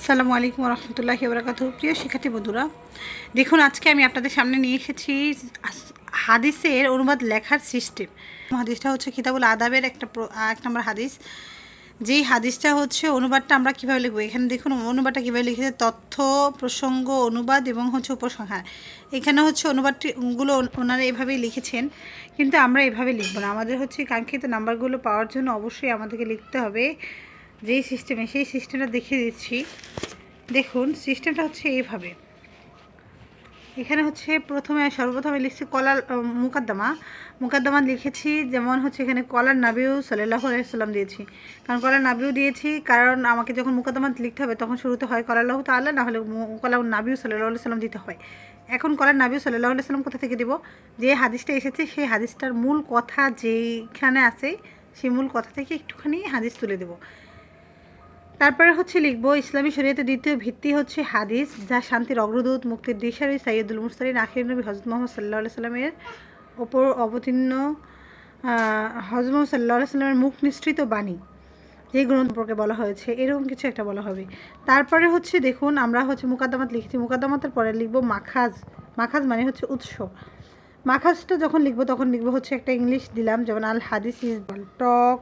আসসালামু আলাইকুম রহমতুল্লাহি ওবরাকাতুহু। প্রিয় শিক্ষার্থী বন্ধুরা, দেখুন আজকে আমি আপনাদের সামনে নিয়ে এসেছি হাদিসের অনুবাদ লেখার সিস্টেম। হাদিসটা হচ্ছে কিতাবুল আদাবের এক নম্বর হাদিস। যেই হাদিসটা হচ্ছে অনুবাদটা আমরা কীভাবে লিখবো, এখানে দেখুন অনুবাদটা কীভাবে লিখেছে, তথ্য, প্রসঙ্গ, অনুবাদ এবং হচ্ছে উপসংহার। এখানে হচ্ছে অনুবাদগুলো ওনারা এভাবেই লিখেছেন, কিন্তু আমরা এভাবে লিখবো না। আমাদের হচ্ছে কাঙ্ক্ষিত নাম্বারগুলো পাওয়ার জন্য অবশ্যই আমাদেরকে লিখতে হবে যেই সিস্টেমে, সেই সিস্টেমটা দেখিয়ে দিচ্ছি। দেখুন সিস্টেমটা হচ্ছে এইভাবে। এখানে হচ্ছে সর্বপ্রথমে লিখছি কলার মুকাদ্দামা লিখেছি, যেমন হচ্ছে এখানে কলার নাবিউ সাল্লাল্লাহু আলাইহি ওয়াসাল্লাম দিয়েছি, কারণ কলার নাবিউ দিয়েছি কারণ আমাকে যখন মুকাদ্দামা লিখতে হবে তখন শুরুতে হয় কলাল্লাহু তাআলা, না হলে কলার নাবিউ সাল্লাল্লাহু আলাইহি ওয়াসাল্লাম দিতে হয়। এখন কলার নাবিউ সাল্লাল্লাহু আলাইহি ওয়াসাল্লাম কোথা থেকে দেব? যে হাদিসটা এসেছে সেই হাদিসটার মূল কথা যেইখানে আছে সেই মূল কথা থেকে একটুখানি হাদিস তুলে দেব। তারপরে হচ্ছে লিখবো ইসলামী শরীয়তের দ্বিতীয় ভিত্তি হচ্ছে হাদিস, যা শান্তির অগ্রদূত, মুক্তির দিশারি সাইয়্যিদুল মুরসালিন আখির নবী হযরত মুহাম্মদ সাল্লাল্লাহু আলাইহি সাল্লামের ওপর অবতীর্ণ হযরত মুহাম্মদ সাল্লাল্লাহু আলাইহি সাল্লামের মুখ নিঃসৃত বাণী, যে গ্রন্থ সম্পর্কে বলা হয়েছে, এরকম কিছু একটা বলা হবে। তারপরে হচ্ছে দেখুন আমরা হচ্ছে মুকাদ্দামাত লিখেছি, মুকাদ্দামাতের পরে লিখবো মাখাজ মানে হচ্ছে উৎস। মাখাজটা যখন লিখবো তখন লিখবো হচ্ছে একটা ইংলিশ দিলাম, যেমন আল হাদিস is talk,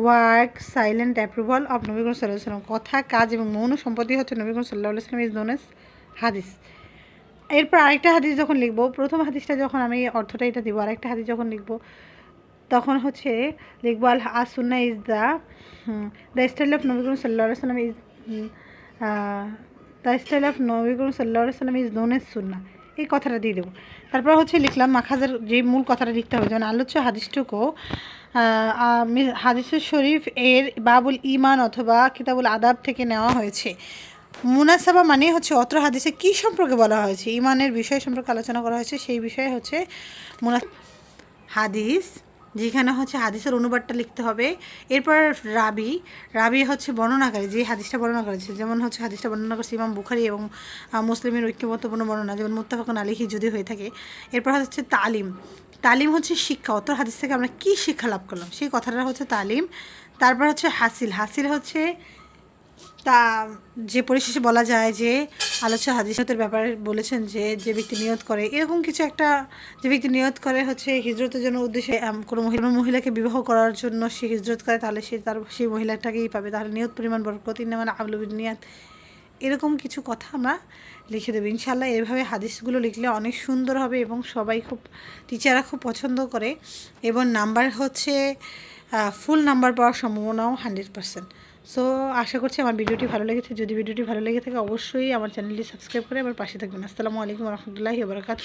work, silent approval of Nabi Karim সাল্লাল্লাহু আলাইহি ওয়াসাল্লাম। কথা, কাজ এবং মৌন সম্পত্তি হচ্ছে নবী করিম সাল্লাল্লাহু আলাইহি ওয়াসাল্লাম ইজ নোন এজ হাদিস। এরপর আরেকটা হাদিস যখন লিখবো, প্রথম হাদিসটা যখন আমি অর্থটা এটা দিব, আরেকটা হাদিস যখন লিখবো তখন হচ্ছে লিখবো আল সুন্নাহ is the style of Nabi Karim সাল্লাল্লাহু আলাইহি ওয়াসাল্লাম is the style of Nabi Karim সাল্লাল্লাহু আলাইহি ওয়াসাল্লাম ইজ নোন এজ সুন্নাহ, এই কথাটা দিয়ে দেবো। তারপর হচ্ছে লিখলাম মাখাজের যে মূল কথাটা লিখতে হবে, যেমন আলোচ্য হাদিসটুকু হাদিসুল শরীফ এর বাবুল ঈমান অথবা কিতাবুল আদাব থেকে নেওয়া হয়েছে। মুনাসাবা মানে হচ্ছে অত্র হাদিসে কী সম্পর্কে বলা হয়েছে, ঈমানের বিষয় সম্পর্কে আলোচনা করা হয়েছে, সেই বিষয়ে হচ্ছে হাদিস, যেখানে হচ্ছে হাদিসের অনুবাদটা লিখতে হবে। এরপর রাবি হচ্ছে বর্ণনাকারী, যে হাদিসটা বর্ণনা করেছে, যেমন হচ্ছে হাদিসটা বর্ণনা করেছে ইমাম বুখারী এবং মুসলিমের ঐক্যমত্যপূর্ণ বর্ণনা, যেমন মুত্তাফাকুন আলাইহি যদি হয়ে থাকে। এরপর হচ্ছে তালিম হচ্ছে শিক্ষা, অত হাদিস থেকে আমরা কী শিক্ষা লাভ করলাম সেই কথাটা হচ্ছে তালিম। তারপর হচ্ছে হাসিল হচ্ছে তা, যে পরিশেষে বলা যায় যে আলোচ্য হাদিসের ব্যাপারে বলেছেন যে যে ব্যক্তি নিয়ত করে এরকম কিছু একটা, যে ব্যক্তি নিয়ত করে হচ্ছে হিজরতের জন্য উদ্দেশ্যে কোনো মহিলাকে বিবাহ করার জন্য সে হিজরত করে, তাহলে সেই মহিলাটাকেই পাবে, তাহলে নিয়ত পরিমাণ বরকত ইন্নামাল আমালু বিন্নিয়াত, এরকম কিছু কথা আমরা লিখে দেবো ইনশাআল্লাহ। এভাবে হাদিসগুলো লিখলে অনেক সুন্দর হবে এবং টিচাররা খুব পছন্দ করে, এবং নাম্বার হচ্ছে ফুল নাম্বার পাওয়ার সম্ভাবনাও 100%। সো আশা করছি আমার ভিডিওটি ভালো লেগেছে। যদি ভিডিওটি ভালো লেগে থাকে অবশ্যই আমার চ্যানেলটি সাবস্ক্রাইব করে আমার পাশে থাকবেন। আসসালামু আলাইকুম রহমতুল্লাহি ওয়া বারাকাতুহু।